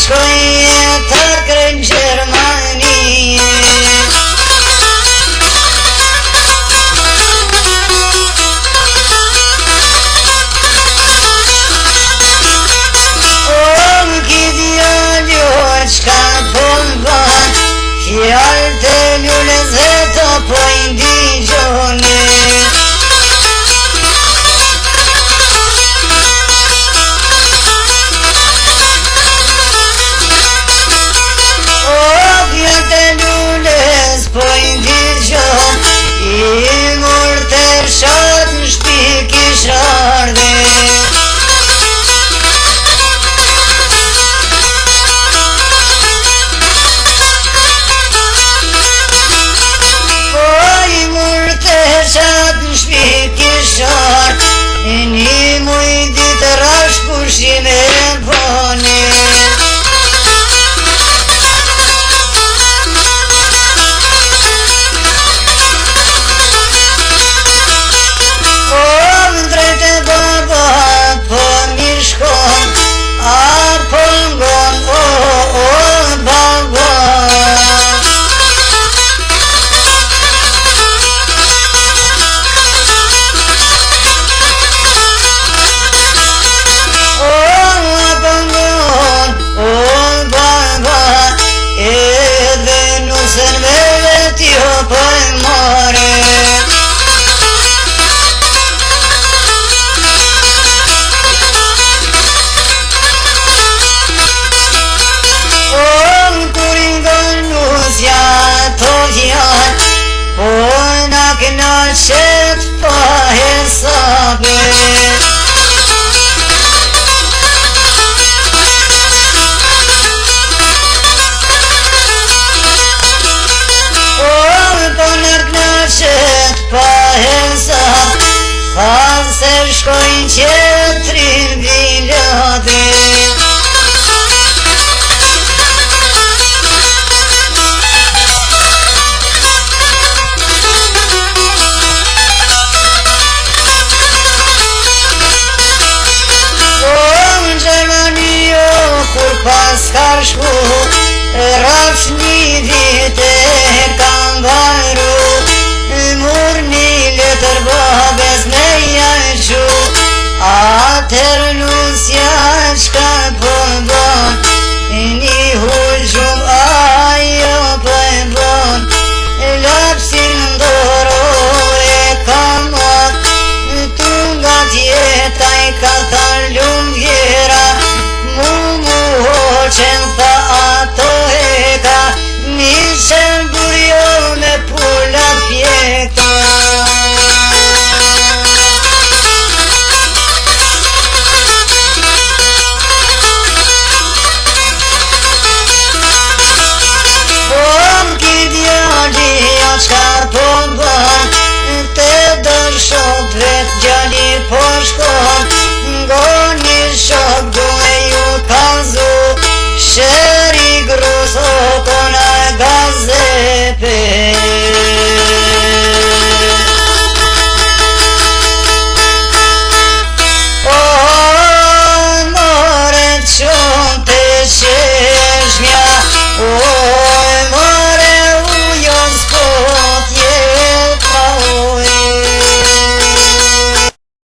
shkoj të krejnë Gjermani. Qka po m'ban, fjall të lulles dhe të po indigjoni. O fjall të lulles po indigjon, I mor të shat në shpi kish ardhe. Qatë në shpi kishar, një muj ditë rash pushim e poni. O më drejtë e baba, po mi shkon, a po ngon, o baba. Po na këna qep pa hesabe. Po na këna qep pa hesab, than se shkojnë qetrin bilade. Kur pas kar shku, rafsh një vite kam vajru, mur një letër babes me jaqu, atër nusja qka po ban, një hullqu